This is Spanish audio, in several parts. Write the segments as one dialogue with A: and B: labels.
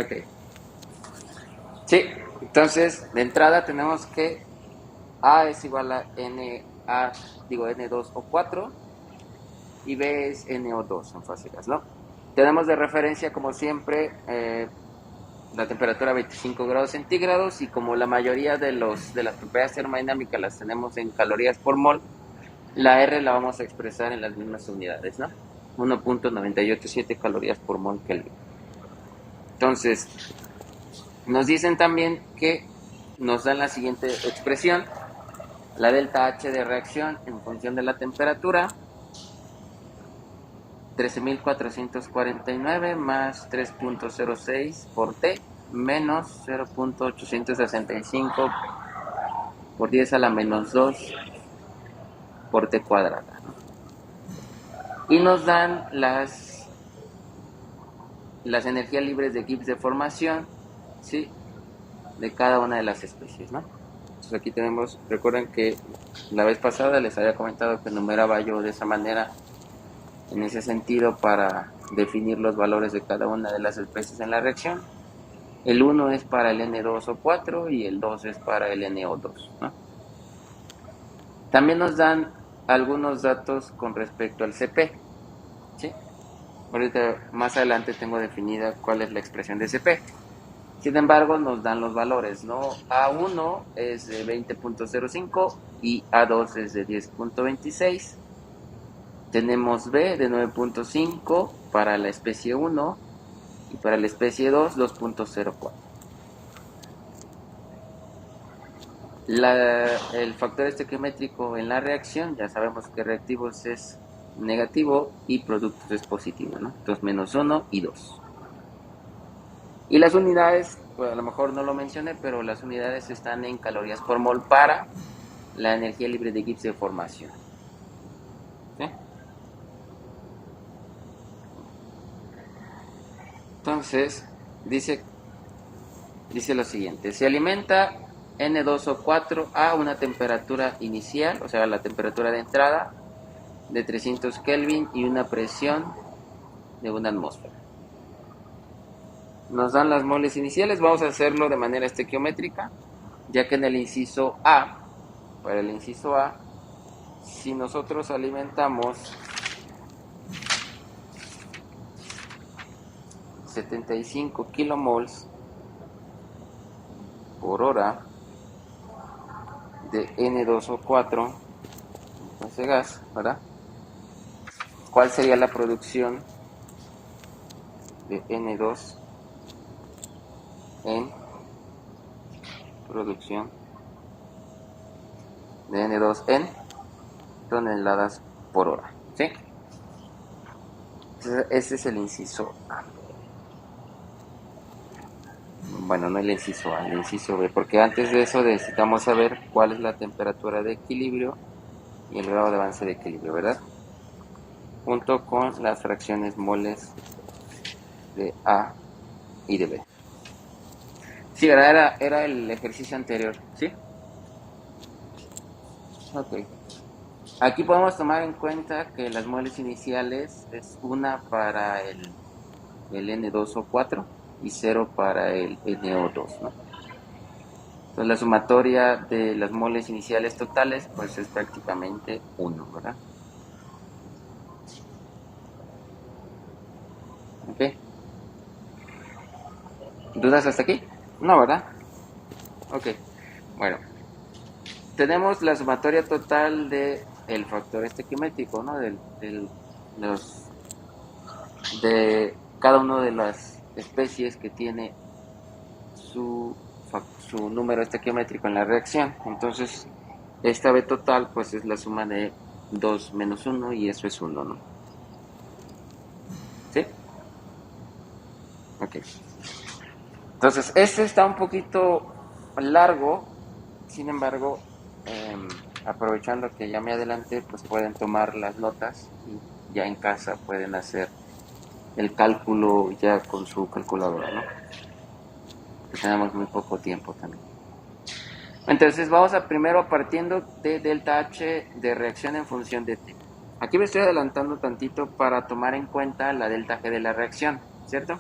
A: Ok. Sí, entonces de entrada tenemos que A es igual a N2O4 y B es NO2, son fáciles, ¿no? Tenemos de referencia, como siempre, la temperatura a 25 grados centígrados y como la mayoría de las propiedades termodinámicas las tenemos en calorías por mol, la R la vamos a expresar en las mismas unidades, ¿no? 1.987 calorías por mol Kelvin. Entonces, nos dicen también que nos dan la siguiente expresión, la delta H de reacción en función de la temperatura, 13.449 más 3.06 por T menos 0.865 por 10 a la menos 2 por T cuadrada, ¿no? Y nos dan las energías libres de Gibbs de formación, ¿sí? De cada una de las especies, ¿no? Entonces aquí tenemos, recuerden que la vez pasada les había comentado que numeraba yo de esa manera, en ese sentido, para definir los valores de cada una de las especies en la reacción. El 1 es para el N2O4 y el 2 es para el NO2, ¿no? También nos dan algunos datos con respecto al CP, ¿sí? Ahorita más adelante tengo definida cuál es la expresión de CP. Sin embargo, nos dan los valores, ¿no? A1 es de 20.05 y A2 es de 10.26. Tenemos B de 9.5 para la especie 1 y para la especie 2, 2.04. El factor estequiométrico en la reacción, ya sabemos que reactivos es negativo y productos es positivo, ¿no? Entonces, menos 1 y 2. Y las unidades, pues a lo mejor no lo mencioné, pero las unidades están en calorías por mol para la energía libre de Gibbs de formación, ¿sí? Entonces, dice lo siguiente: se alimenta N2O4 a una temperatura inicial, o sea, la temperatura de entrada, de 300 Kelvin y una presión de una atmósfera. Nos dan las moles iniciales, vamos a hacerlo de manera estequiométrica, ya que en el inciso A, para el inciso A, si nosotros alimentamos 75 kilomols por hora de N2O4, ese gas, ¿verdad? ¿Cuál sería la producción de N2 en producción de N2 en toneladas por hora? ¿Sí? Entonces, ese es el inciso A. Bueno, no el inciso A, el inciso B, porque antes de eso necesitamos saber cuál es la temperatura de equilibrio y el grado de avance de equilibrio, ¿verdad? Junto con las fracciones moles de A y de B. Sí, ¿verdad? Era el ejercicio anterior, ¿sí? Ok. Aquí podemos tomar en cuenta que las moles iniciales es una para el N2O4 y 0 para el NO2, ¿no? Entonces la sumatoria de las moles iniciales totales pues es prácticamente 1, ¿verdad? Ok. ¿Dudas hasta aquí? No, ¿verdad? Ok. Bueno, tenemos la sumatoria total de el factor estequiométrico, ¿no? Los, de cada una de las especies que tiene su, su número estequiométrico en la reacción. Entonces, esta B total pues es la suma de 2 menos 1 y eso es 1, ¿no? ¿Sí? Ok. Entonces, este está un poquito largo, sin embargo, aprovechando que ya me adelanté, pues pueden tomar las notas y ya en casa pueden hacer el cálculo ya con su calculadora, ¿no? Que tenemos muy poco tiempo también. Entonces vamos a primero partiendo de delta H de reacción en función de T. Aquí me estoy adelantando tantito para tomar en cuenta la delta G de la reacción, ¿cierto?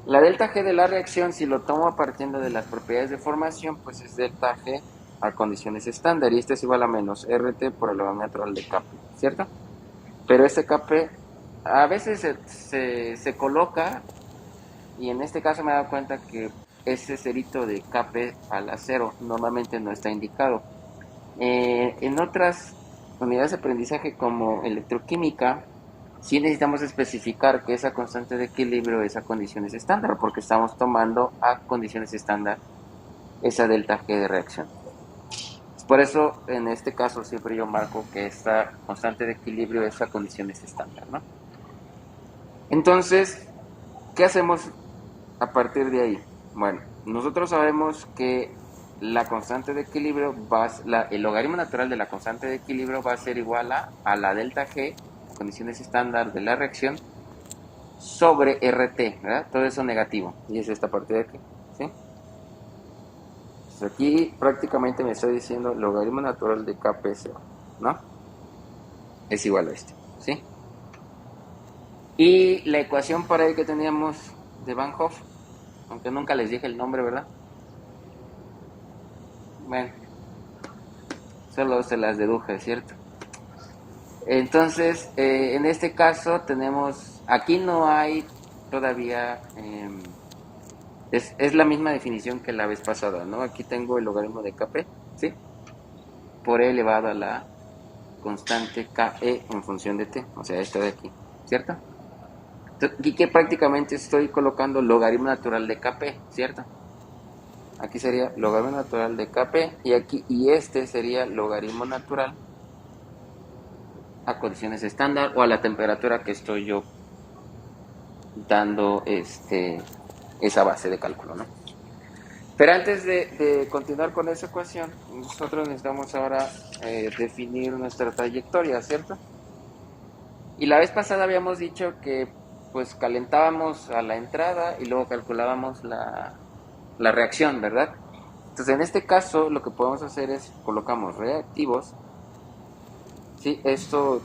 A: La delta G de la reacción, si lo tomo partiendo de las propiedades de formación, pues es delta G a condiciones estándar, y este es igual a menos RT por el logaritmo natural de Kp, ¿cierto? Pero este Kp a veces se coloca, y en este caso me he dado cuenta que ese cerito de Kp a la 0 normalmente no está indicado. En otras unidades de aprendizaje como electroquímica, sí necesitamos especificar que esa constante de equilibrio es a condiciones estándar, porque estamos tomando a condiciones estándar esa delta G de reacción. Por eso, en este caso, siempre yo marco que esta constante de equilibrio es a condiciones estándar, ¿no? Entonces, ¿qué hacemos a partir de ahí? Bueno, nosotros sabemos que la constante de equilibrio el logaritmo natural de la constante de equilibrio va a ser igual a la delta G, condiciones estándar de la reacción, sobre RT, ¿verdad? Todo eso negativo, y es esta parte de aquí, ¿sí? Entonces aquí prácticamente me estoy diciendo logaritmo natural de Kp0, ¿no? Es igual a este, ¿sí? Y la ecuación para ahí que teníamos de Van Hoff, aunque nunca les dije el nombre, ¿verdad? Bueno, solo se las deduje, ¿cierto? Entonces, en este caso tenemos, aquí no hay todavía, es la misma definición que la vez pasada, ¿no? Aquí tengo el logaritmo de Kp, ¿sí? Por e elevado a la constante Ke en función de t, o sea, esta de aquí, ¿cierto? Aquí que prácticamente estoy colocando logaritmo natural de Kp, ¿cierto? Aquí sería logaritmo natural de Kp, y este sería logaritmo natural a condiciones estándar o a la temperatura que estoy yo dando esa base de cálculo, ¿no? Pero antes de continuar con esa ecuación, nosotros necesitamos ahora definir nuestra trayectoria, ¿cierto? Y la vez pasada habíamos dicho que pues calentábamos a la entrada y luego calculábamos la reacción, ¿verdad? Entonces en este caso lo que podemos hacer es colocamos reactivos, ¿sí? Esto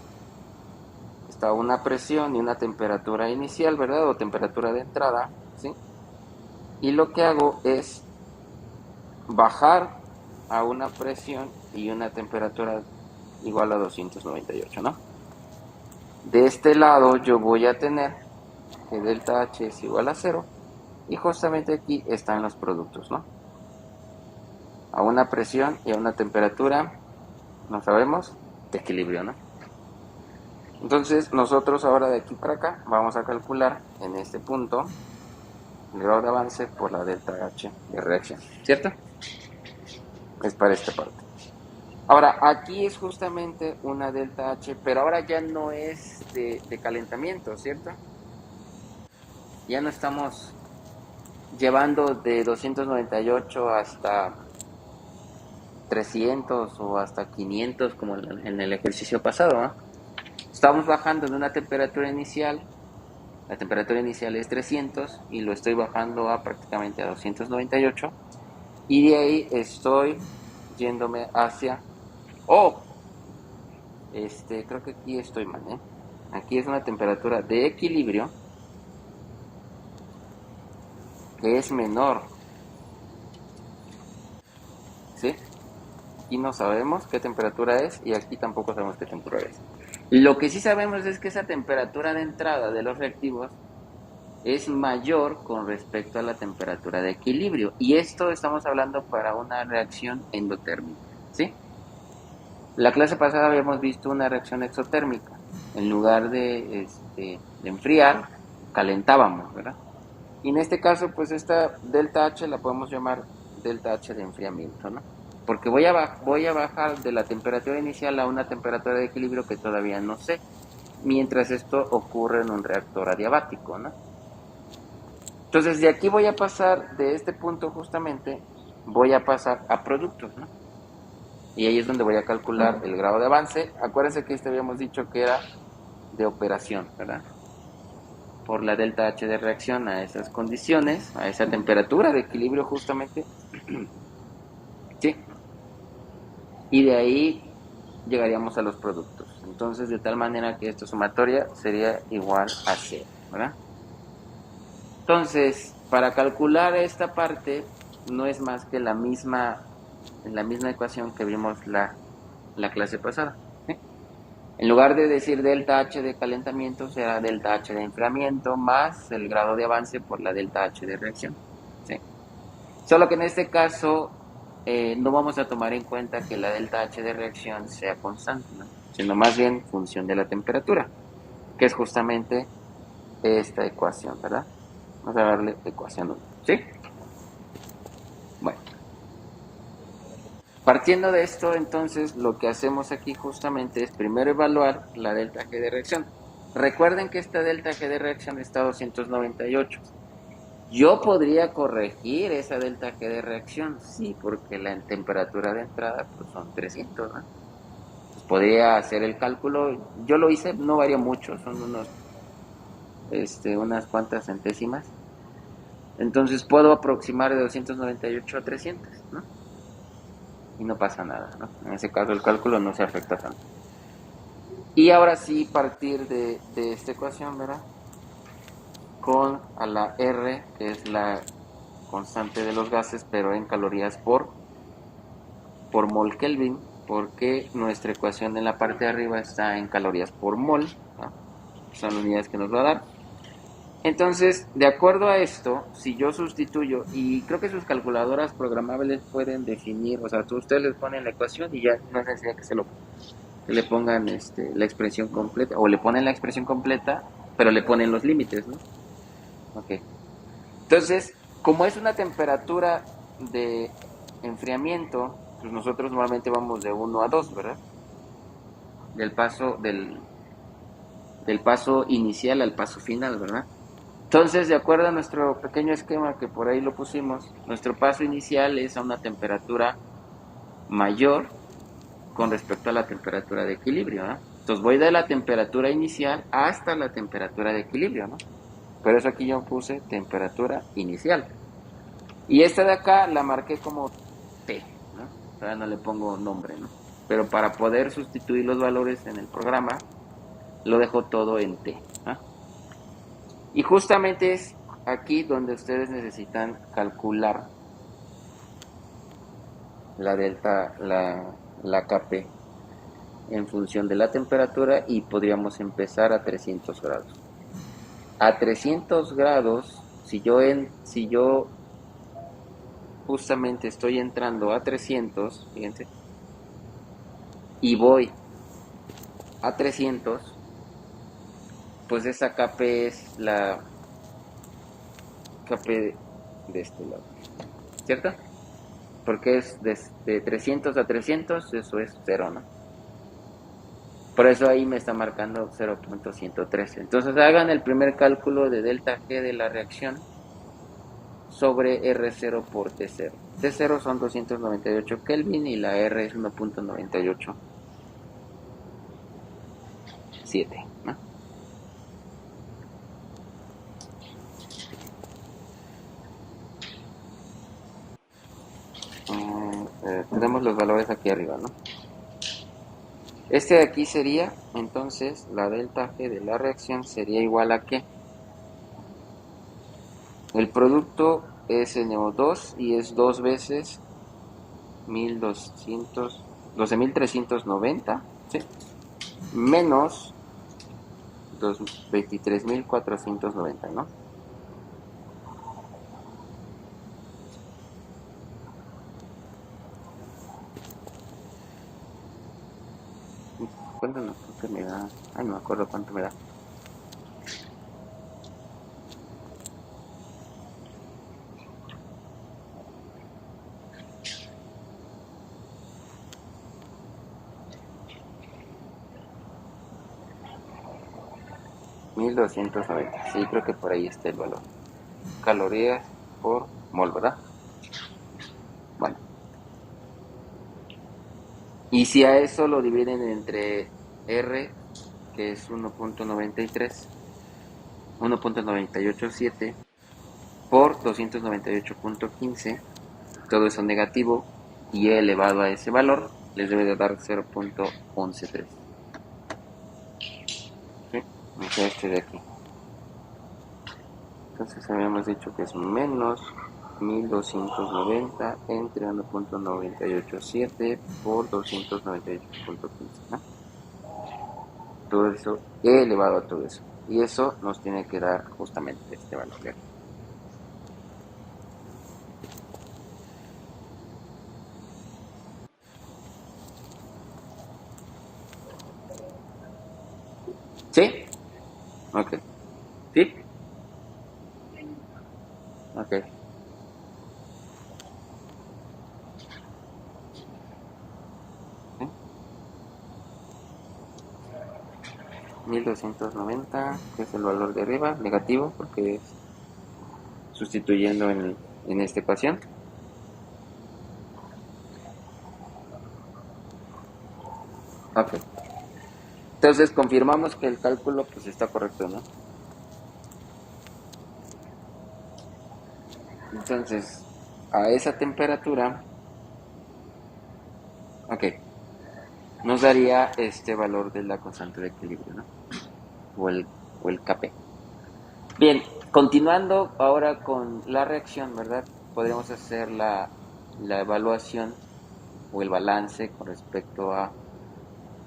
A: está a una presión y una temperatura inicial, ¿verdad? O temperatura de entrada, ¿sí? Y lo que hago es bajar a una presión y una temperatura igual a 298, ¿no? De este lado yo voy a tener que delta H es igual a 0, y justamente aquí están los productos, ¿no? A una presión y a una temperatura, no sabemos, de equilibrio, ¿no? Entonces nosotros ahora de aquí para acá vamos a calcular en este punto el grado de avance por la delta H de reacción, ¿cierto? Es para esta parte. Ahora, aquí es justamente una delta H, pero ahora ya no es de calentamiento, ¿cierto? Ya no estamos llevando de 298 hasta 300 o hasta 500 como en el ejercicio pasado, ¿no? Estamos bajando de una temperatura inicial, la temperatura inicial es 300 y lo estoy bajando a prácticamente a 298, y de ahí estoy yéndome hacia, creo que aquí estoy mal, ¿eh? Aquí es una temperatura de equilibrio que es menor, ¿sí? Aquí no sabemos qué temperatura es y aquí tampoco sabemos qué temperatura es. Lo que sí sabemos es que esa temperatura de entrada de los reactivos es mayor con respecto a la temperatura de equilibrio, y esto estamos hablando para una reacción endotérmica, ¿sí? La clase pasada habíamos visto una reacción exotérmica. En lugar de enfriar, calentábamos, ¿verdad? Y en este caso, pues esta delta H la podemos llamar delta H de enfriamiento, ¿no? Porque voy a bajar de la temperatura inicial a una temperatura de equilibrio que todavía no sé, mientras esto ocurre en un reactor adiabático, ¿no? Entonces, de aquí voy a pasar, de este punto justamente, voy a pasar a productos, ¿no? Y ahí es donde voy a calcular el grado de avance. Acuérdense que habíamos dicho que era de operación, ¿verdad? Por la delta H de reacción a esas condiciones, a esa temperatura de equilibrio justamente. Sí. Y de ahí llegaríamos a los productos. Entonces, de tal manera que esta sumatoria sería igual a 0, ¿verdad? Entonces, para calcular esta parte, no es más que la misma ecuación que vimos la clase pasada. ¿Sí? En lugar de decir delta H de calentamiento, será delta H de enfriamiento más el grado de avance por la delta H de reacción. ¿Sí? Solo que en este caso no vamos a tomar en cuenta que la delta H de reacción sea constante, ¿no? Sino más bien función de la temperatura, que es justamente esta ecuación, ¿verdad? Vamos a darle ecuación 1, ¿sí? Bueno, partiendo de esto, entonces, lo que hacemos aquí justamente es primero evaluar la delta G de reacción. Recuerden que esta delta G de reacción está a 298. Yo podría corregir esa delta G de reacción, sí, porque la temperatura de entrada pues, son 300, ¿no? Pues podría hacer el cálculo, yo lo hice, no varía mucho, son unas cuantas centésimas. Entonces puedo aproximar de 298 a 300, ¿no? Y no pasa nada, ¿no? En ese caso el cálculo no se afecta tanto. Y ahora sí partir de esta ecuación, ¿verdad? Con a la R, que es la constante de los gases, pero en calorías por mol Kelvin, porque nuestra ecuación en la parte de arriba está en calorías por mol, ¿no? Son unidades que nos va a dar. Entonces, de acuerdo a esto, si yo sustituyo, y creo que sus calculadoras programables pueden definir, o sea, ustedes les ponen la ecuación y ya no es necesidad que le pongan la expresión completa, o le ponen la expresión completa, pero le ponen los límites, ¿no? Ok. Entonces, como es una temperatura de enfriamiento, pues nosotros normalmente vamos de 1 a 2, ¿verdad? Del paso inicial al paso final, ¿verdad? Entonces, de acuerdo a nuestro pequeño esquema que por ahí lo pusimos, nuestro paso inicial es a una temperatura mayor con respecto a la temperatura de equilibrio, ¿no? Entonces voy de la temperatura inicial hasta la temperatura de equilibrio, ¿no? Por eso aquí yo puse temperatura inicial. Y esta de acá la marqué como T, ¿no? Todavía no le pongo nombre, ¿no? Pero para poder sustituir los valores en el programa, lo dejo todo en T, ¿no? Y justamente es aquí donde ustedes necesitan calcular la delta, la Kp en función de la temperatura, y podríamos empezar a 300 grados. A 300 grados, si yo justamente estoy entrando a 300, fíjense, y voy a 300, pues esa Kp es la Kp de este lado, ¿cierto? Porque es de 300 a 300, eso es 0, ¿no? Por eso ahí me está marcando 0.113. Entonces hagan el primer cálculo de delta G de la reacción sobre R0 por T0. T0 son 298 Kelvin y la R es 1.987, ¿no? Tenemos los valores aquí arriba, ¿no? Este de aquí sería, entonces, la delta G de la reacción sería igual a ¿qué? El producto es NO2 y es 2 veces 12.390, ¿sí? Menos 23.490, ¿no? ¿Cuánto me da? Ay, no me acuerdo cuánto me da. $1.290. Sí, creo que por ahí está el valor. Calorías por mol, ¿verdad? Bueno. Y si a eso lo dividen entre R, que es 1.93, 1.987 por 298.15, todo eso negativo, y E elevado a ese valor, les debe de dar 0.113. ¿Sí? Este de aquí. Entonces habíamos dicho que es menos 1290 entre 1.987 por 298.15, ¿no? Todo eso elevado a todo eso. Y eso nos tiene que dar justamente este valor de aquí. ¿Sí? Ok. ¿Sí? Ok. 1290, que es el valor de arriba, negativo, porque es sustituyendo en esta ecuación. Ok. Entonces confirmamos que el cálculo pues está correcto, ¿no? Entonces, a esa temperatura, ok, nos daría este valor de la constante de equilibrio, ¿no? O el Kp. Bien, continuando ahora con la reacción, ¿verdad? Podríamos hacer la evaluación o el balance con respecto a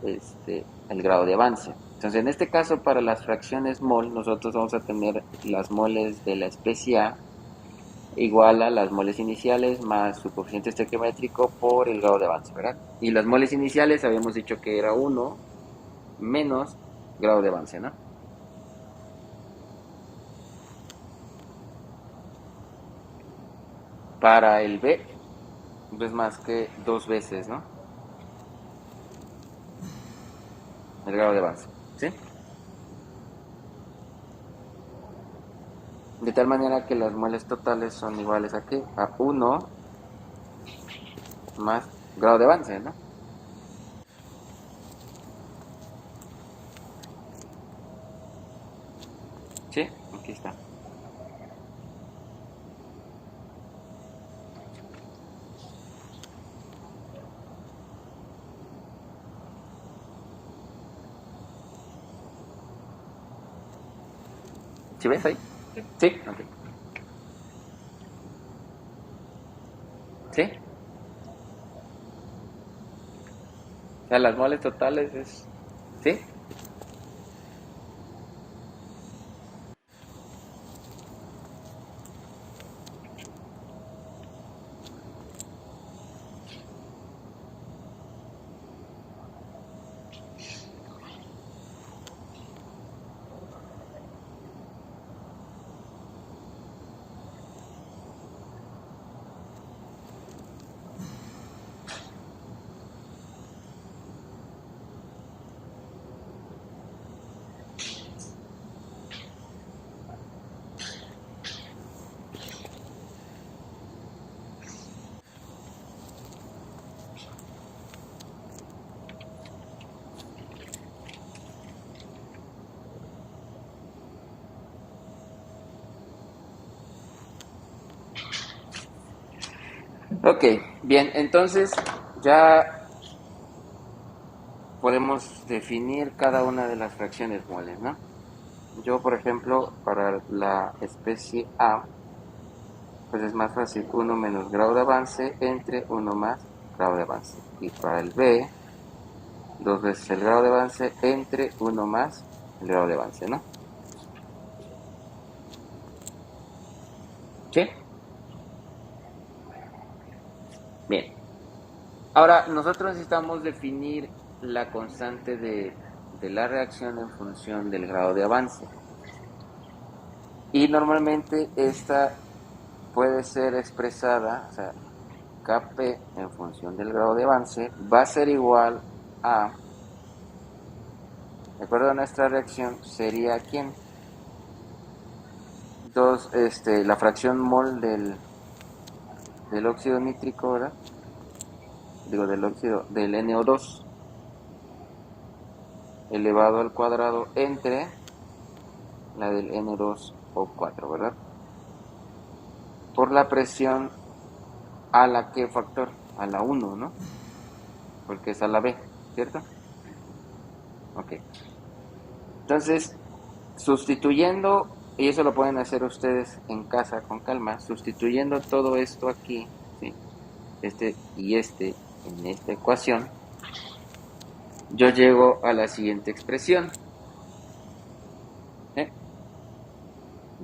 A: el grado de avance. Entonces, en este caso, para las fracciones mol, nosotros vamos a tener las moles de la especie A igual a las moles iniciales más su coeficiente estequiométrico por el grado de avance, ¿verdad? Y las moles iniciales habíamos dicho que era 1 menos grado de avance, ¿no? Para el B, es más que 2 veces, ¿no? El grado de avance, ¿sí? De tal manera que las moles totales son iguales a ¿qué? A 1 más grado de avance, ¿no? Sí, aquí está. ¿Sí ves ahí? Sí, ok. ¿Sí? O sea, las moles totales es... ¿Sí? Ok, bien, entonces ya podemos definir cada una de las fracciones moles, ¿no? Yo, por ejemplo, para la especie A, pues es más fácil 1 menos grado de avance entre 1 más grado de avance. Y para el B, 2 veces el grado de avance entre 1 más el grado de avance, ¿no? ¿Sí? Bien. Ahora, nosotros necesitamos definir la constante de la reacción en función del grado de avance. Y normalmente esta puede ser expresada, o sea, Kp en función del grado de avance va a ser igual a, de acuerdo a nuestra reacción, sería ¿quién? La fracción mol del óxido nítrico, ¿verdad? Digo, del óxido, del NO2 elevado al cuadrado entre la del N2O4, ¿verdad? Por la presión a la ¿qué factor? A la 1, ¿no? Porque es a la B, ¿cierto? Ok. Entonces, sustituyendo Y eso lo pueden hacer ustedes en casa con calma, sustituyendo todo esto aquí, ¿sí? Este y este en esta ecuación. Yo llego a la siguiente expresión. ¿Sí?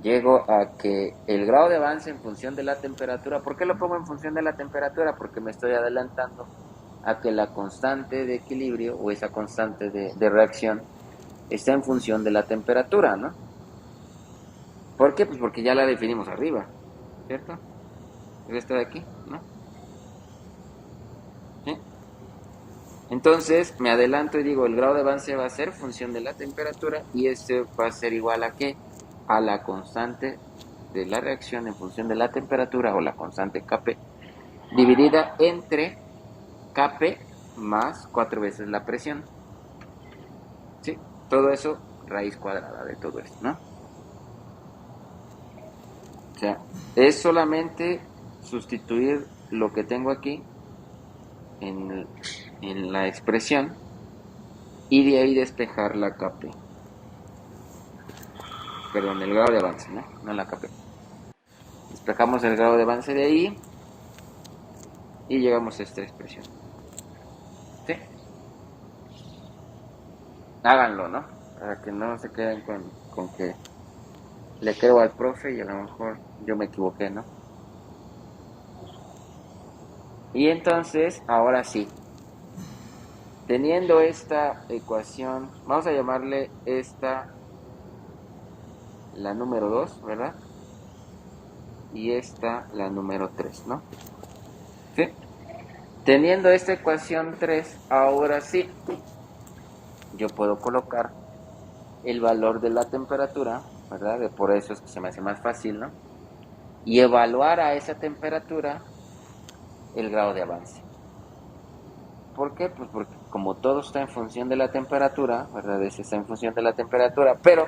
A: Llego a que el grado de avance en función de la temperatura. ¿Por qué lo pongo en función de la temperatura? Porque me estoy adelantando a que la constante de equilibrio o esa constante de reacción está en función de la temperatura, ¿no? ¿Por qué? Pues porque ya la definimos arriba, ¿cierto? Es esta de aquí, ¿no? ¿Sí? Entonces me adelanto y digo, el grado de avance va a ser función de la temperatura y este va a ser igual a ¿qué? A la constante de la reacción en función de la temperatura o la constante Kp dividida entre Kp más 4 veces la presión. ¿Sí? Todo eso raíz cuadrada de todo esto, ¿no? O sea, es solamente sustituir lo que tengo aquí en la expresión y de ahí despejar la Kp. Perdón, el grado de avance, ¿no? No la Kp. Despejamos el grado de avance de ahí y llegamos a esta expresión. ¿Sí? Háganlo, ¿no? Para que no se queden con que le creo al profe y a lo mejor yo me equivoqué, ¿no? Y entonces, ahora sí, teniendo esta ecuación, vamos a llamarle esta la número 2, ¿verdad? Y esta la número 3, ¿no? ¿Sí? Teniendo esta ecuación 3, ahora sí, yo puedo colocar el valor de la temperatura, ¿verdad? Por eso es que se me hace más fácil, ¿no? Y evaluar a esa temperatura el grado de avance. ¿Por qué? Pues porque como todo está en función de la temperatura, ¿verdad? Ese está en función de la temperatura, pero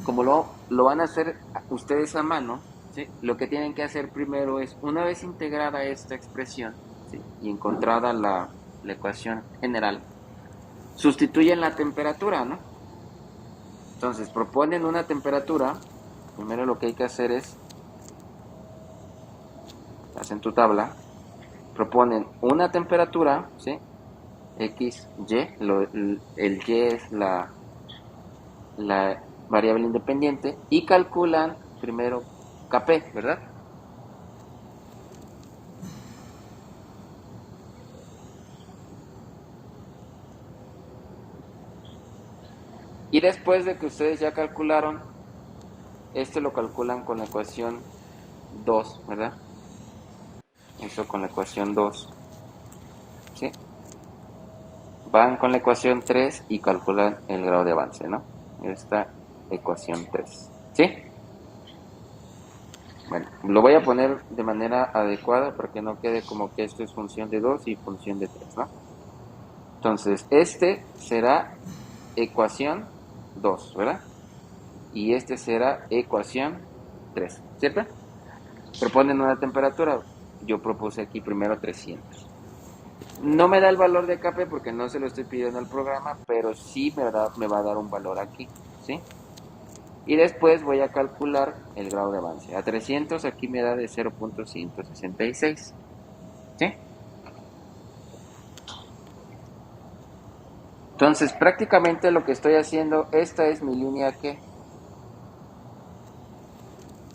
A: como lo van a hacer ustedes a mano, ¿sí? Lo que tienen que hacer primero es, una vez integrada esta expresión, ¿sí? Y encontrada la ecuación general, sustituyen la temperatura, ¿no? Entonces, proponen una temperatura, primero lo que hay que hacer es, hacen tu tabla, proponen una temperatura, ¿sí? X, Y, el Y es la variable independiente, y calculan primero Kp, ¿verdad? Y después de que ustedes ya calcularon, esto lo calculan con la ecuación 2, ¿verdad? Eso con la ecuación 2, ¿sí? Van con la ecuación 3 y calculan el grado de avance, ¿no? Esta ecuación 3, ¿sí? Bueno, lo voy a poner de manera adecuada para que no quede como que esto es función de 2 y función de 3, ¿no? Entonces, este será ecuación 2, ¿verdad? Y este será ecuación 3, ¿cierto? Proponen una temperatura, yo propuse aquí primero 300. No me da el valor de Kp porque no se lo estoy pidiendo al programa, pero sí me va a dar un valor aquí, ¿sí? Y después voy a calcular el grado de avance. A 300 aquí me da de 0.166, ¿sí? Entonces prácticamente lo que estoy haciendo, esta es mi línea ¿qué?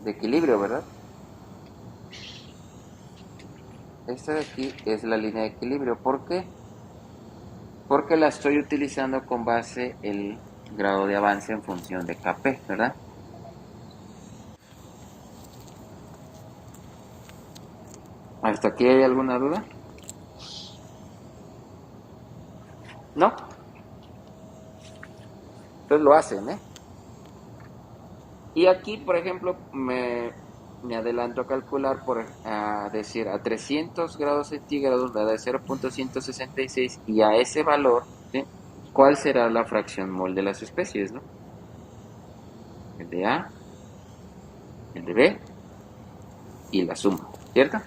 A: De equilibrio, ¿verdad? Esta de aquí es la línea de equilibrio. ¿Por qué? Porque la estoy utilizando con base el grado de avance en función de Kp, ¿verdad? ¿Hasta aquí hay alguna duda? ¿No? Entonces lo hacen, ¿eh? Y aquí, por ejemplo, me adelanto a calcular, a decir, a 300 grados centígrados me da 0.166 y a ese valor, ¿sí? ¿Cuál será la fracción mol de las especies, no? El de A, el de B y la suma, ¿cierto?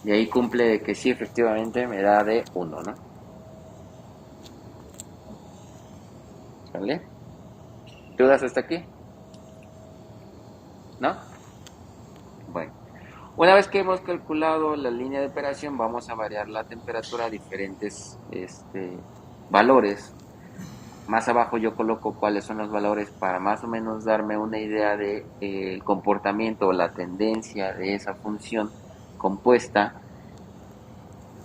A: Y ahí cumple de que sí, efectivamente me da de 1, ¿no? ¿Vale? ¿Dudas hasta aquí? ¿No? Bueno, una vez que hemos calculado la línea de operación, vamos a variar la temperatura a diferentes valores. Más abajo yo coloco cuáles son los valores para más o menos darme una idea de el comportamiento o la tendencia de esa función compuesta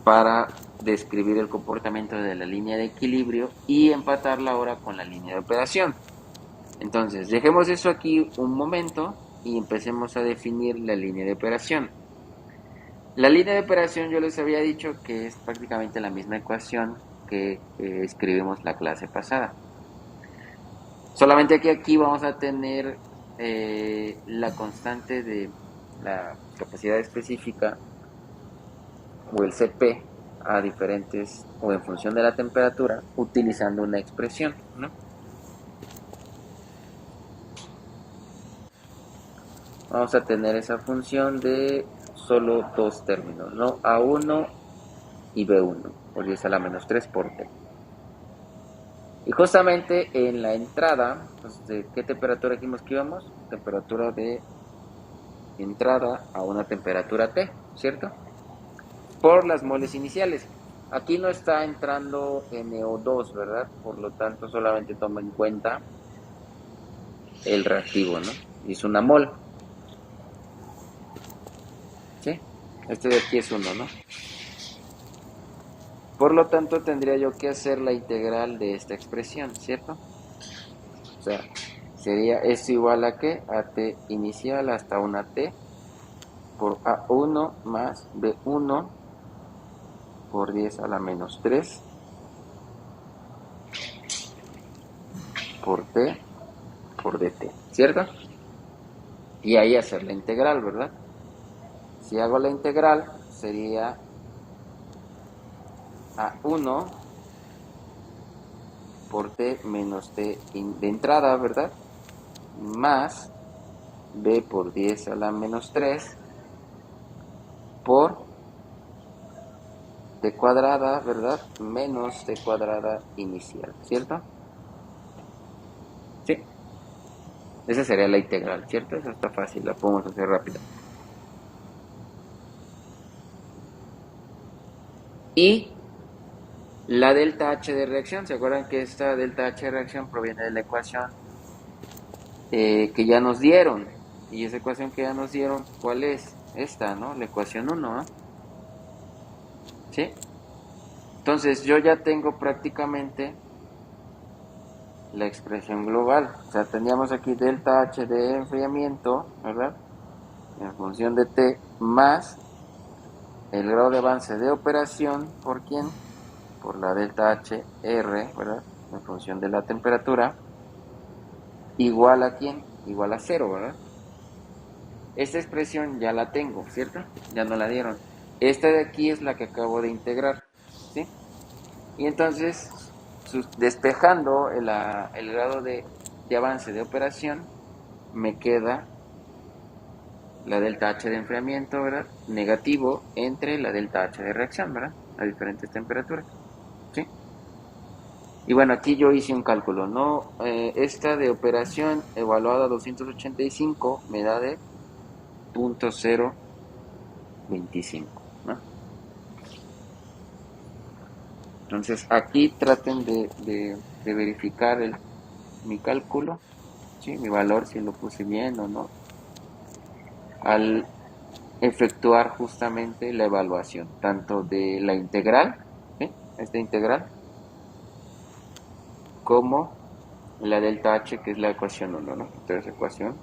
A: para describir el comportamiento de la línea de equilibrio y empatarla ahora con la línea de operación. Entonces, dejemos eso aquí un momento y empecemos a definir la línea de operación. La línea de operación yo les había dicho que es prácticamente la misma ecuación que escribimos la clase pasada. Solamente que aquí vamos a tener la constante de la capacidad específica o el CP a diferentes o en función de la temperatura utilizando una expresión, ¿no? Vamos a tener esa función de solo dos términos, ¿no? A1 y B1 por 10 a la menos 3 por T. Y justamente en la entrada, pues, ¿de qué temperatura dijimos que íbamos? Temperatura de entrada a una temperatura T, ¿cierto? Por las moles iniciales. Aquí no está entrando NO2, ¿verdad? Por lo tanto, solamente toma en cuenta el reactivo, ¿no? Y es una mol. ¿Sí? Este de aquí es 1, ¿no? Por lo tanto, tendría yo que hacer la integral de esta expresión, ¿cierto? O sea, sería esto igual a ¿qué? A T inicial hasta una T por A1 más B1 por 10 a la menos 3 por T por DT, ¿cierto? Y ahí hacer la integral, ¿verdad? Si hago la integral, sería A1 por T menos T de entrada, ¿verdad? Más B por 10 a la menos 3 por T cuadrada, ¿verdad? Menos T cuadrada inicial, ¿cierto? Sí. Esa sería la integral, ¿cierto? Esa está fácil, la podemos hacer rápida. Y la delta H de reacción, ¿se acuerdan que esta delta H de reacción proviene de la ecuación que ya nos dieron? Y esa ecuación que ya nos dieron, ¿cuál es? Esta, ¿no? La ecuación 1, ¿no? ¿Sí? Entonces yo ya tengo prácticamente la expresión global. O sea, teníamos aquí delta H de enfriamiento, ¿verdad? En función de T más el grado de avance de operación, ¿por quién? Por la delta HR, ¿verdad? En función de la temperatura, igual a ¿quién? Igual a 0, ¿verdad? Esta expresión ya la tengo, ¿cierto? Ya no la dieron. Esta de aquí es la que acabo de integrar, ¿sí? Y entonces, despejando el grado de avance de operación, me queda la delta H de enfriamiento, ¿verdad? Negativo entre la delta H de reacción, ¿verdad? A diferentes temperaturas, ¿sí? Y bueno, aquí yo hice un cálculo, ¿no? Esta de operación evaluada a 285 me da de 0.025, ¿no? Entonces aquí traten de verificar mi cálculo, ¿sí? Mi valor, si lo puse bien o no, al efectuar justamente la evaluación, tanto de la integral, ¿sí? Esta integral, como la delta H, que es la ecuación 1, ¿no? Entonces, ecuación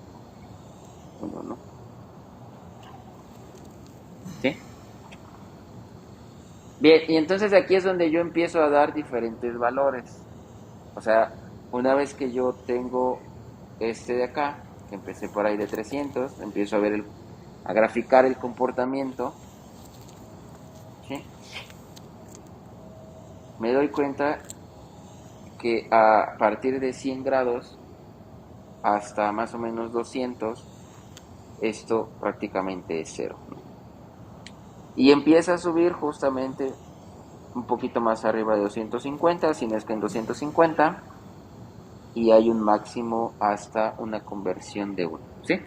A: 1, ¿no? ¿Sí? Bien, y entonces aquí es donde yo empiezo a dar diferentes valores. O sea, una vez que yo tengo este de acá, que empecé por ahí de 300, empiezo a ver a graficar el comportamiento, ¿sí? Me doy cuenta que a partir de 100 grados hasta más o menos 200, esto prácticamente es 0, ¿no? Y empieza a subir justamente un poquito más arriba de 250, si no es que en 250, y hay un máximo hasta una conversión de 1, ¿sí?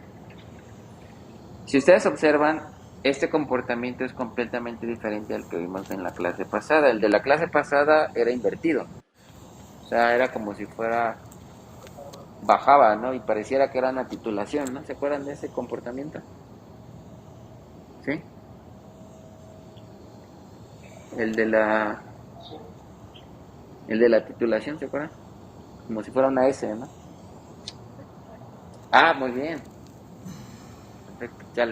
A: Si ustedes observan, este comportamiento es completamente diferente al que vimos en la clase pasada. El de la clase pasada era invertido, o sea, era como si fuera, bajaba, ¿no? Y pareciera que era una titulación, ¿no? ¿Se acuerdan de ese comportamiento? ¿Sí? El de la, el de la titulación, ¿se acuerdan? Como si fuera una S, ¿no? Ah, muy bien. Perfecto, ya.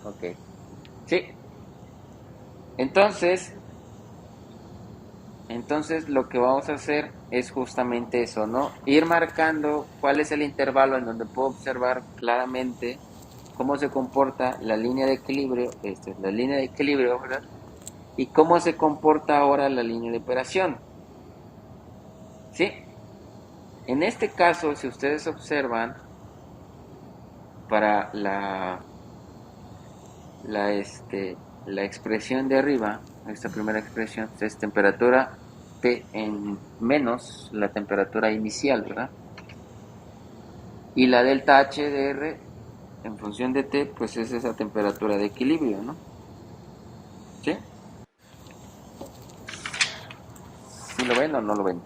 A: Ok. Sí. Entonces, lo que vamos a hacer es justamente eso, ¿no? Ir marcando cuál es el intervalo en donde puedo observar claramente cómo se comporta la línea de equilibrio, esta es la línea de equilibrio, ¿verdad? Y cómo se comporta ahora la línea de operación, ¿sí? En este caso, si ustedes observan, para la expresión de arriba, esta primera expresión, es temperatura T en menos la temperatura inicial, ¿verdad? Y la delta H de R en función de T, pues es esa temperatura de equilibrio, ¿no? ¿Sí? ¿Sí lo ven o no lo ven?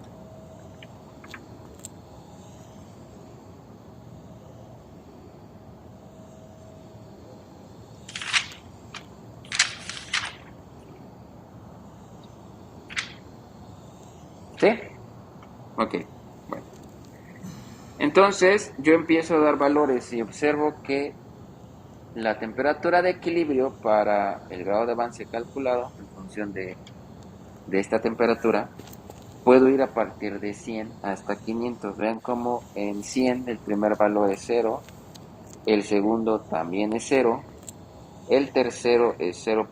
A: ¿Sí? Ok, bueno. Entonces yo empiezo a dar valores y observo que la temperatura de equilibrio para el grado de avance calculado en función de esta temperatura, puedo ir a partir de 100 hasta 500. Vean como en 100 el primer valor es 0, el segundo también es 0, el tercero es 0.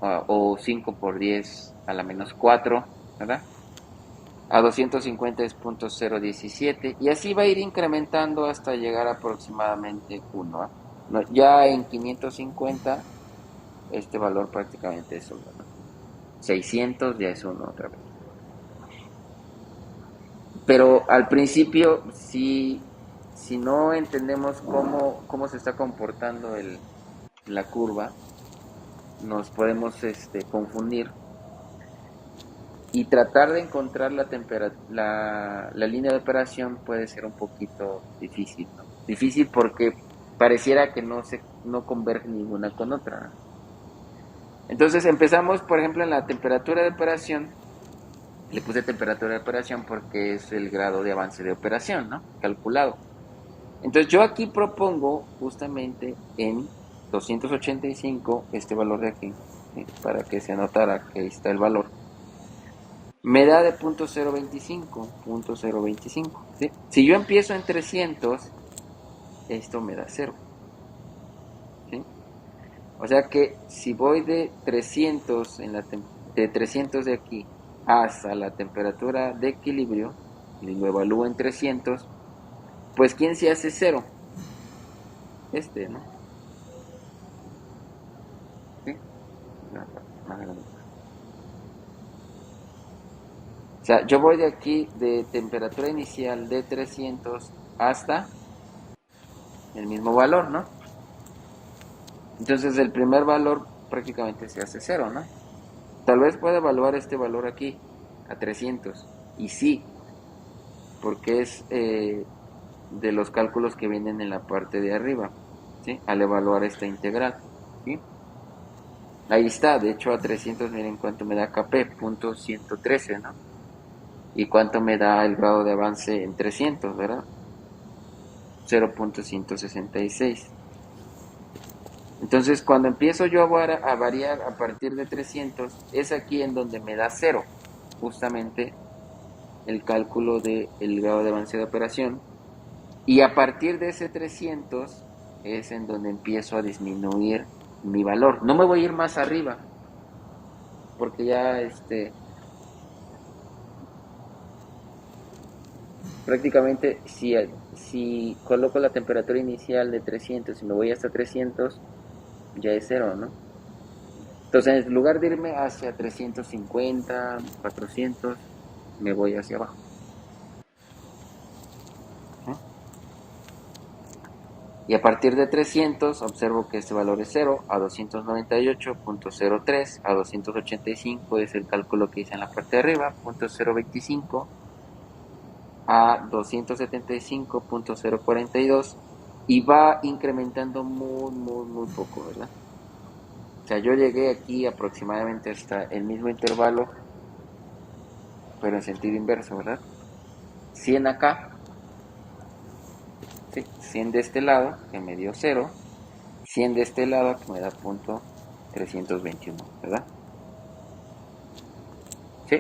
A: O 5 por 10 a la menos 4, ¿verdad? A 250 es 0.017 y así va a ir incrementando hasta llegar a aproximadamente 1. No, ya en 550 este valor prácticamente es 1, ¿no? 600 ya es 1 otra vez. Pero al principio, si no entendemos cómo se está comportando la curva, nos podemos confundir y tratar de encontrar la línea de operación puede ser un poquito difícil, ¿no? Difícil porque pareciera que no converge ninguna con otra. Entonces empezamos, por ejemplo, en la temperatura de operación. Le puse temperatura de operación porque es el grado de avance de operación, ¿no? Calculado. Entonces yo aquí propongo justamente en 285 este valor de aquí, ¿sí? Para que se notara que ahí está el valor. Me da de 0.025, ¿sí? Si yo empiezo en 300, esto me da 0, ¿sí? O sea que si voy de 300 de 300 de aquí hasta la temperatura de equilibrio y lo evalúo en 300, pues ¿quién se hace 0? ¿No? ¿Sí? Más grande. O sea, yo voy de aquí de temperatura inicial de 300 hasta el mismo valor, ¿no? Entonces el primer valor prácticamente se hace 0, ¿no? Tal vez pueda evaluar este valor aquí a 300. Y sí, porque es de los cálculos que vienen en la parte de arriba, ¿sí? Al evaluar esta integral, ¿sí? Ahí está, de hecho a 300 miren cuánto me da Kp, punto 113, ¿no? Y cuánto me da el grado de avance en 300, ¿verdad? 0.166. Entonces cuando empiezo yo a variar a partir de 300, es aquí en donde me da 0, justamente el cálculo del grado de avance de operación. Y a partir de ese 300 es en donde empiezo a disminuir mi valor. No me voy a ir más arriba, porque ya prácticamente si coloco la temperatura inicial de 300 y me voy hasta 300, ya es 0, ¿no? Entonces, en lugar de irme hacia 350, 400, me voy hacia abajo. Y a partir de 300 observo que este valor es 0, a 298.03, a 285 es el cálculo que hice en la parte de arriba, .025, a 275.042 y va incrementando muy poco, ¿verdad? O sea, yo llegué aquí aproximadamente hasta el mismo intervalo, pero en sentido inverso, ¿verdad? 100 acá, ¿sí? 100 de este lado, que me dio 0, 100 de este lado, que me da .321, ¿verdad? ¿Sí?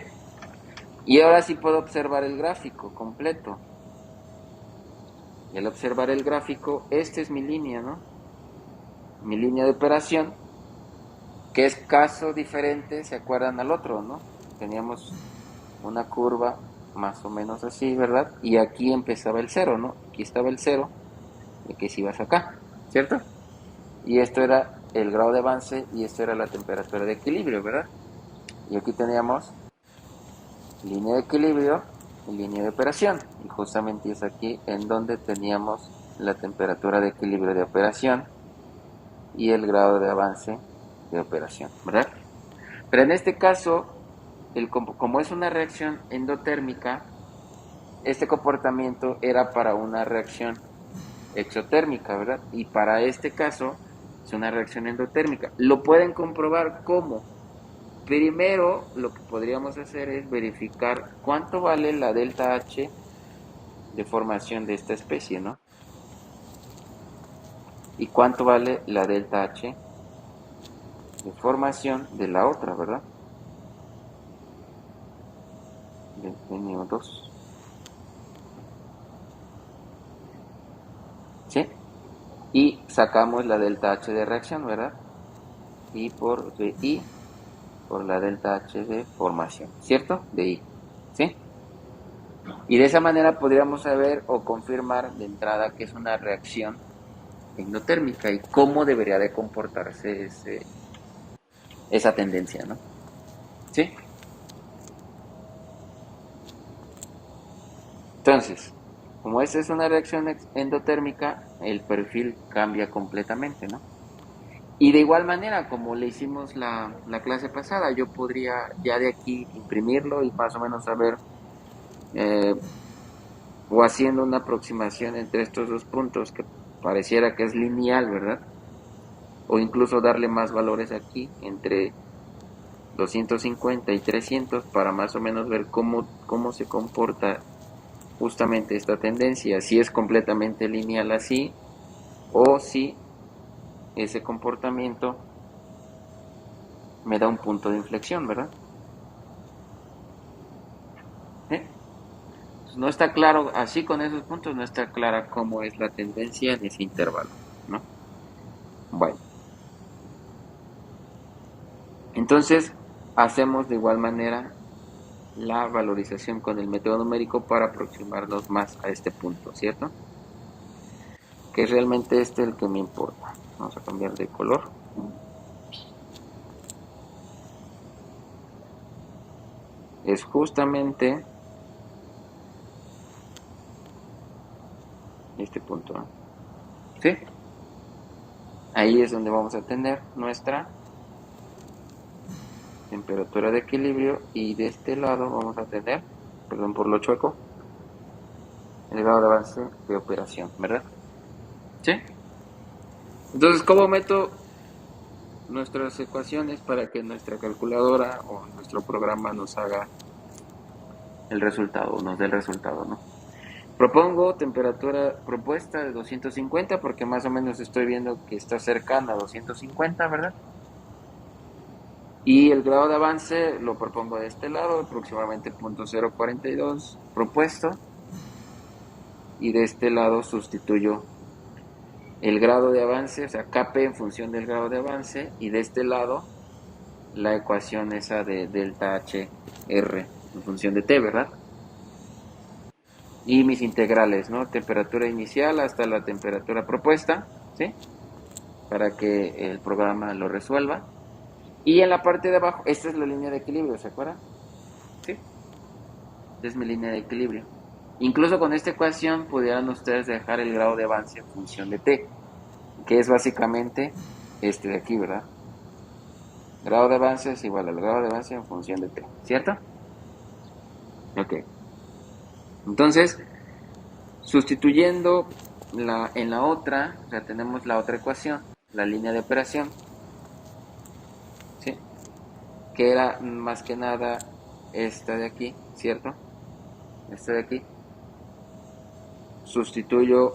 A: Y ahora sí puedo observar el gráfico completo. Y al observar el gráfico, esta es mi línea, ¿no? Mi línea de operación, que es caso diferente, ¿se acuerdan al otro, no? Teníamos una curva más o menos así, ¿verdad? Y aquí empezaba el 0, ¿no? Aquí estaba el 0, y aquí si vas acá, ¿cierto? Y esto era el grado de avance y esto era la temperatura de equilibrio, ¿verdad? Y aquí teníamos línea de equilibrio y línea de operación. Y justamente es aquí en donde teníamos la temperatura de equilibrio de operación y el grado de avance de operación, ¿verdad? Pero en este caso, como es una reacción endotérmica, este comportamiento era para una reacción exotérmica, ¿verdad? Y para este caso es una reacción endotérmica. Lo pueden comprobar cómo. Primero, lo que podríamos hacer es verificar cuánto vale la delta H de formación de esta especie, ¿no? Y cuánto vale la delta H de formación de la otra, ¿verdad? De NO2. ¿Sí? Y sacamos la delta H de reacción, ¿verdad? Y por de I por la delta H de formación, ¿cierto? De I, ¿sí? Y de esa manera podríamos saber o confirmar de entrada que es una reacción endotérmica y cómo debería de comportarse esa tendencia, ¿no? ¿Sí? Entonces, como esta es una reacción endotérmica, el perfil cambia completamente, ¿no? Y de igual manera, como le hicimos la clase pasada, yo podría ya de aquí imprimirlo y más o menos saber, eh, o haciendo una aproximación entre estos dos puntos que pareciera que es lineal, ¿verdad? O incluso darle más valores aquí, entre 250 y 300, para más o menos ver cómo se comporta justamente esta tendencia, si es completamente lineal así, o si ese comportamiento me da un punto de inflexión, ¿verdad? ¿Eh? No está claro, así con esos puntos no está clara cómo es la tendencia en ese intervalo, ¿no? Bueno, entonces hacemos de igual manera la valorización con el método numérico para aproximarnos más a este punto, ¿cierto? Que es realmente este el que me importa. Vamos a cambiar de color. Es justamente este punto, ¿no? ¿Sí? Ahí es donde vamos a tener nuestra temperatura de equilibrio y de este lado vamos a tener, perdón por lo chueco, el grado de avance de operación, ¿verdad? ¿Sí? Entonces, ¿cómo meto nuestras ecuaciones para que nuestra calculadora o nuestro programa nos haga el resultado, nos dé el resultado, ¿no? Propongo temperatura propuesta de 250 porque más o menos estoy viendo que está cercana a 250, ¿verdad? Y el grado de avance lo propongo de este lado, aproximadamente 0.042 propuesto. Y de este lado sustituyo el grado de avance, o sea, Kp en función del grado de avance. Y de este lado la ecuación esa de delta HR en función de T, ¿verdad? Y mis integrales, ¿no? Temperatura inicial hasta la temperatura propuesta, ¿sí? Para que el programa lo resuelva. Y en la parte de abajo, esta es la línea de equilibrio, ¿se acuerdan? Sí. Esta es mi línea de equilibrio. Incluso con esta ecuación pudieran ustedes dejar el grado de avance en función de t, que es básicamente este de aquí, ¿verdad? Grado de avance es igual al grado de avance en función de t, ¿cierto? Ok. Entonces, sustituyendo en la otra, o sea, tenemos la otra ecuación, la línea de operación, ¿sí? Que era más que nada esta de aquí, ¿cierto? Esta de aquí. Sustituyo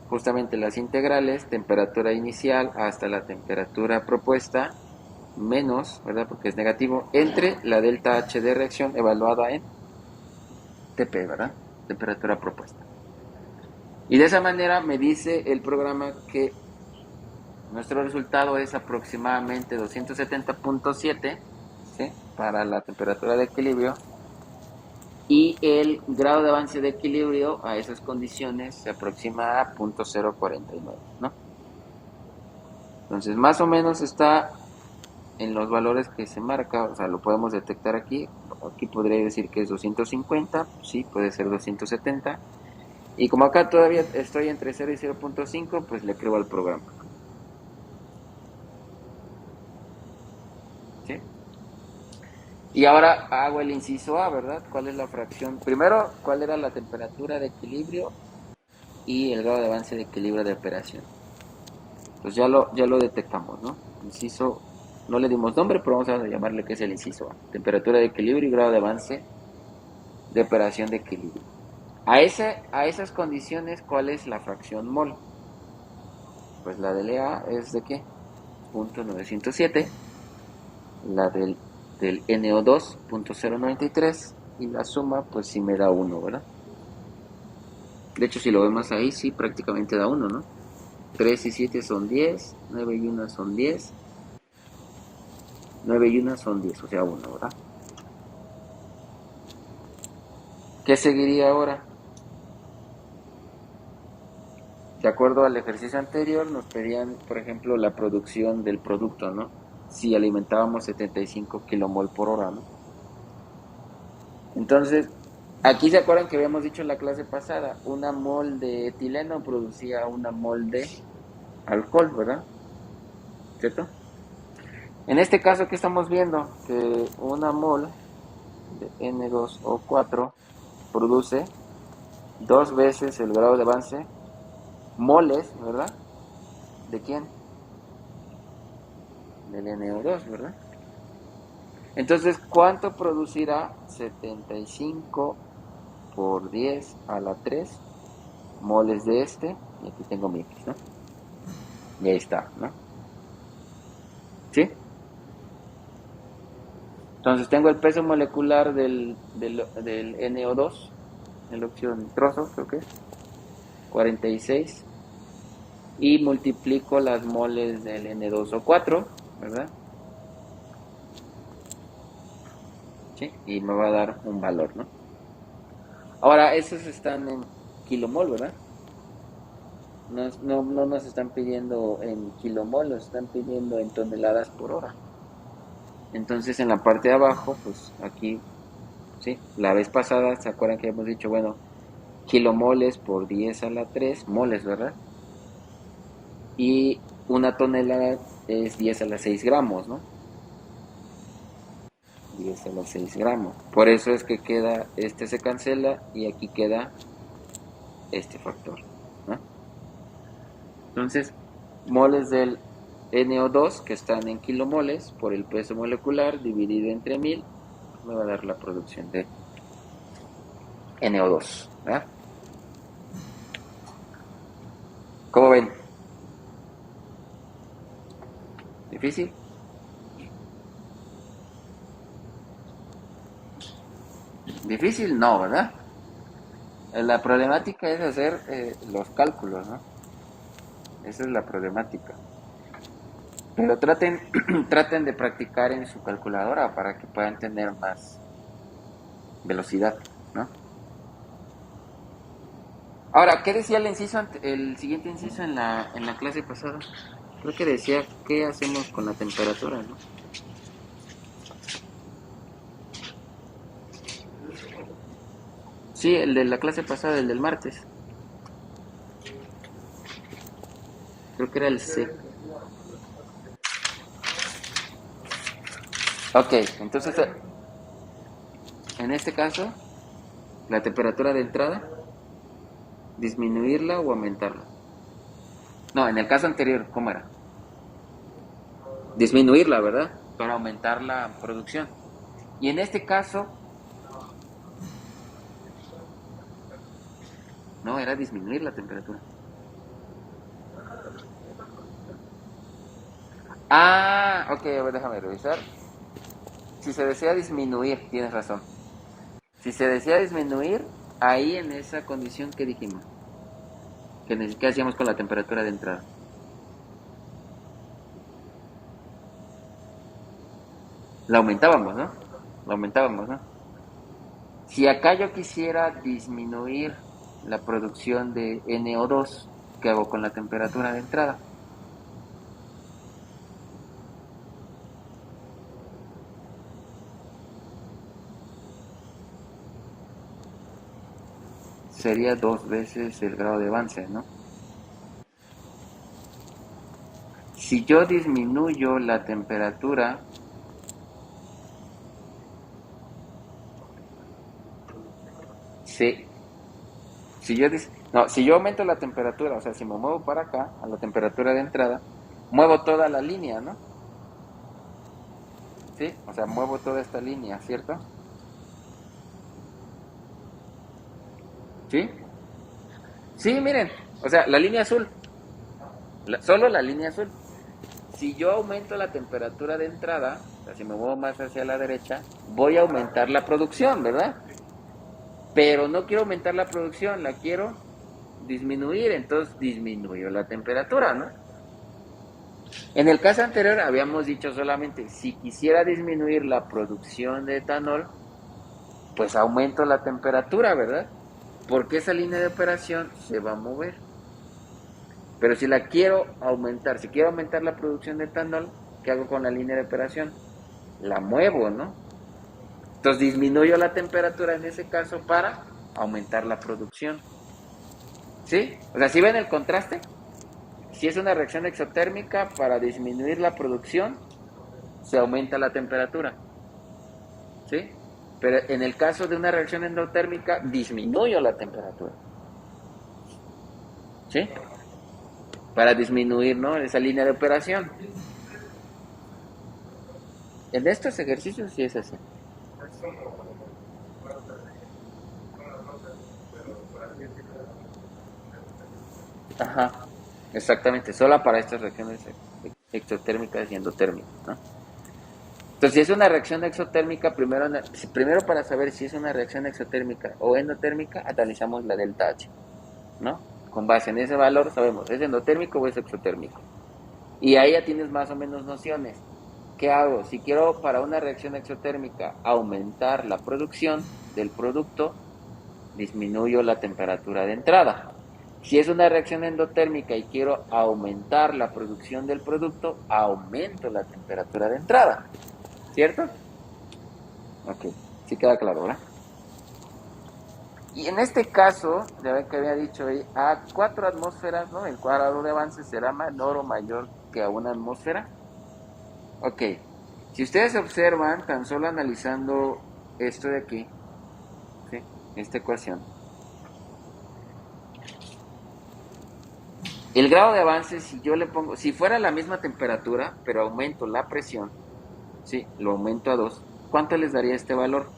A: justamente las integrales, temperatura inicial hasta la temperatura propuesta, menos, ¿verdad? Porque es negativo, entre la delta H de reacción evaluada en TP, ¿verdad? Temperatura propuesta. Y de esa manera me dice el programa que nuestro resultado es aproximadamente 270.7, ¿sí? Para la temperatura de equilibrio, y el grado de avance de equilibrio a esas condiciones se aproxima a 0.049, ¿no? Entonces más o menos está en los valores que se marca, o sea, lo podemos detectar aquí. Aquí podría decir que es 250, sí, puede ser 270. Y como acá todavía estoy entre 0 y 0.5, pues le creo al programa, ¿sí? Y ahora hago el inciso A, ¿verdad? ¿Cuál es la fracción? Primero, ¿cuál era la temperatura de equilibrio y el grado de avance de equilibrio de operación? Pues ya lo detectamos, ¿no? Inciso, no le dimos nombre, pero vamos a llamarle que es el inciso A. Temperatura de equilibrio y grado de avance de operación de equilibrio. A esas condiciones, ¿cuál es la fracción mol? Pues la del EA es de ¿qué? 0.907, la del NO2, 0.093, y la suma, pues sí me da 1, ¿verdad? De hecho, si lo vemos ahí, sí, prácticamente da 1, ¿no? 3 y 7 son 10, 9 y 1 son 10, 9 y 1 son 10, o sea, 1, ¿verdad? ¿Qué seguiría ahora? De acuerdo al ejercicio anterior, nos pedían, por ejemplo, la producción del producto, ¿no? Si alimentábamos 75 kilomol por hora, ¿no? Entonces, aquí se acuerdan que habíamos dicho en la clase pasada, una mol de etileno producía una mol de alcohol, ¿verdad? ¿Cierto? En este caso, ¿qué estamos viendo? Que una mol de N2O4 produce dos veces el grado de avance, moles, ¿verdad? ¿De quién? Del NO2, ¿verdad? Entonces, ¿cuánto producirá 75 por 10 a la 3 moles de este? Y aquí tengo mi X, ¿no? Y ahí está, ¿no? ¿Sí? Entonces tengo el peso molecular del NO2, el óxido nitroso, creo que es 46, y multiplico las moles del N2O4, ¿verdad? ¿Sí? Y me va a dar un valor, ¿no? Ahora, esos están en kilomol, ¿verdad? No nos están pidiendo en kilomol, nos están pidiendo en toneladas por hora. Entonces en la parte de abajo, pues aquí, ¿sí? La vez pasada, ¿se acuerdan que hemos dicho, bueno, kilomoles por 10 a la 3 moles, ¿verdad? Y una tonelada es 10 a la 6 gramos, ¿no? 10 a la 6 gramos. Por eso es que queda, este se cancela y aquí queda este factor, ¿no? Entonces, moles del NO2 que están en kilomoles por el peso molecular dividido entre 1000 me va a dar la producción de NO2, ¿verdad? ¿Cómo ven? ¿Difícil? Difícil no, ¿verdad? La problemática es hacer los cálculos, ¿no? Esa es la problemática. Pero traten de practicar en su calculadora para que puedan tener más velocidad, ¿no? Ahora, ¿qué decía el siguiente inciso en la clase pasada? Creo que decía, ¿qué hacemos con la temperatura, no? Sí, el de la clase pasada, el del martes. Creo que era el C. Ok, entonces en este caso, la temperatura de entrada, disminuirla o aumentarla. No, en el caso anterior, ¿cómo era? Disminuirla, ¿verdad? Para aumentar la producción. Y en este caso, no, era disminuir la temperatura. Ah, ok, a ver, déjame revisar. Si se desea disminuir, tienes razón. Si se desea disminuir, ahí en esa condición que dijimos, ¿qué hacíamos con la temperatura de entrada? La aumentábamos, ¿no? La aumentábamos, ¿no? Si acá yo quisiera disminuir la producción de NO2, ¿qué hago con la temperatura de entrada? Sería 2 veces el grado de avance, ¿no? Si yo disminuyo la temperatura, sí, si yo aumento la temperatura, o sea, si me muevo para acá, a la temperatura de entrada, muevo toda la línea, ¿no? Sí, o sea, muevo toda esta línea, ¿cierto? Sí, sí, miren, o sea, la línea azul, solo la línea azul. Si yo aumento la temperatura de entrada, o sea, si me muevo más hacia la derecha, voy a aumentar la producción, ¿verdad? Pero no quiero aumentar la producción, la quiero disminuir, entonces disminuyo la temperatura, ¿no? En el caso anterior habíamos dicho solamente, si quisiera disminuir la producción de etanol, pues aumento la temperatura, ¿verdad? Porque esa línea de operación se va a mover. Pero si la quiero aumentar, si quiero aumentar la producción de etanol, ¿qué hago con la línea de operación? La muevo, ¿no? Entonces disminuyo la temperatura en ese caso para aumentar la producción. ¿Sí? O sea, ¿sí ven el contraste? Si es una reacción exotérmica, para disminuir la producción, se aumenta la temperatura. ¿Sí? Pero en el caso de una reacción endotérmica, disminuyo la temperatura. ¿Sí? Para disminuir, ¿no? Esa línea de operación. En estos ejercicios sí es así. Ajá, exactamente, solo para estas reacciones exotérmicas y endotérmicas, ¿no? Entonces, si es una reacción exotérmica, primero para saber si es una reacción exotérmica o endotérmica, analizamos la delta H, ¿no? Con base en ese valor sabemos, ¿es endotérmico o es exotérmico? Y ahí ya tienes más o menos nociones. ¿Qué hago? Si quiero para una reacción exotérmica aumentar la producción del producto, disminuyo la temperatura de entrada. Si es una reacción endotérmica y quiero aumentar la producción del producto, aumento la temperatura de entrada. ¿Cierto? Ok, sí queda claro, ¿verdad? Y en este caso, ya ven que había dicho ahí, a 4 atmósferas, ¿no? El cuadrado de avance será menor o mayor que a una atmósfera. Ok, si ustedes observan, tan solo analizando esto de aquí, ¿sí? Esta ecuación, el grado de avance, si yo le pongo, si fuera la misma temperatura, pero aumento la presión, ¿sí? Lo aumento a 2, ¿cuánto les daría este valor?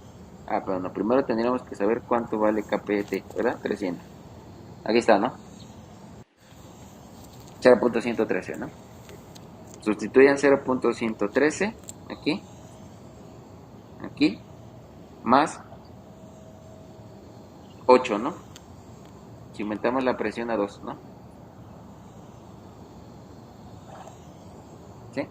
A: Ah, pero no, primero tendríamos que saber cuánto vale kPt, ¿verdad? 300. Aquí está, ¿no? 0.113, ¿no? Sustituyan 0.113 aquí, aquí, más 8, ¿no? Si aumentamos la presión a 2, ¿no? ¿Sí?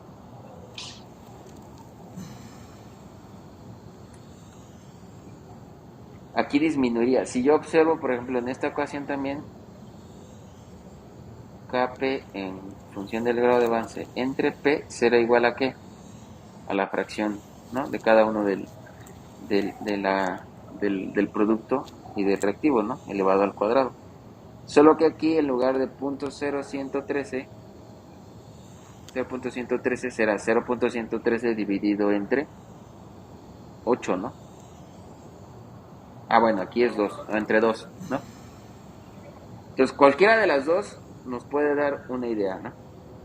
A: Aquí disminuiría. Si yo observo, por ejemplo, en esta ecuación también, Kp en función del grado de avance entre P será igual a ¿qué? A la fracción, ¿no? De cada uno del producto y del reactivo, ¿no? Elevado al cuadrado. Solo que aquí en lugar de 0.113 será 0.113 dividido entre 8, ¿no? Ah, bueno, aquí es 2, entre 2, ¿no? Entonces cualquiera de las dos nos puede dar una idea, ¿no?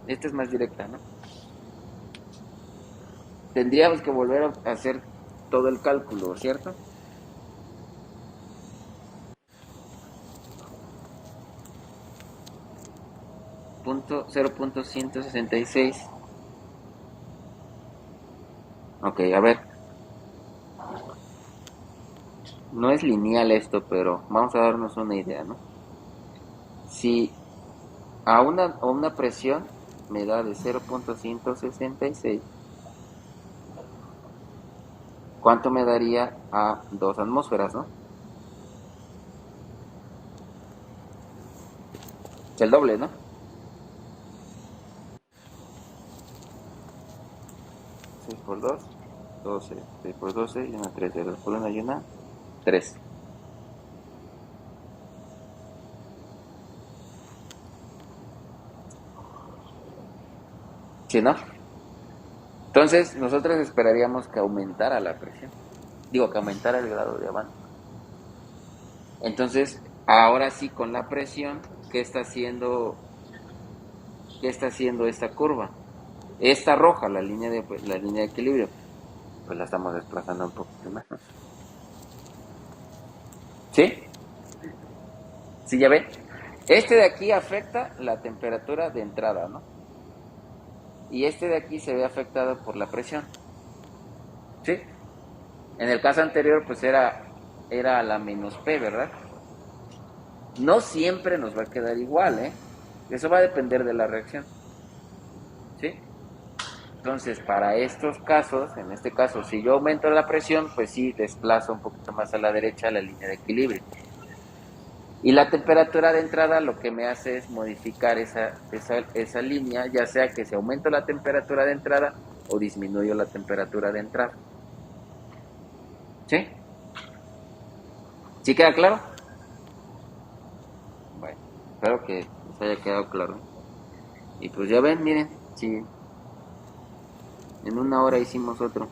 A: Esta es más directa, ¿no? Tendríamos que volver a hacer todo el cálculo, ¿cierto? Punto 0.166. Ok, a ver. No es lineal esto, pero vamos a darnos una idea, ¿no? Si a una presión me da de 0.166, ¿cuánto me daría a 2 atmósferas, no? Es el doble, ¿no? 6 por 2, 12. 6 por 12 y una 13. 2 por 1 y una 3. ¿Sí, no? Entonces, nosotros esperaríamos que aumentara la presión. Digo, que aumentara el grado de avance. Entonces, ahora sí, con la presión, ¿qué está haciendo esta curva? Esta roja, la línea de equilibrio, pues la estamos desplazando un poquito más, ¿no? ¿Sí? ¿Sí ya ven? Este de aquí afecta la temperatura de entrada, ¿no? Y este de aquí se ve afectado por la presión. ¿Sí? En el caso anterior, pues era la menos P, ¿verdad? No siempre nos va a quedar igual, ¿eh? Eso va a depender de la reacción. ¿Sí? Entonces, para estos casos, en este caso, si yo aumento la presión, pues sí, desplazo un poquito más a la derecha la línea de equilibrio. Y la temperatura de entrada lo que me hace es modificar esa línea, ya sea que se aumenta la temperatura de entrada o disminuyo la temperatura de entrada. ¿Sí? ¿Sí queda claro? Bueno, espero que les haya quedado claro. Y pues ya ven, miren, sí, en una hora hicimos otro.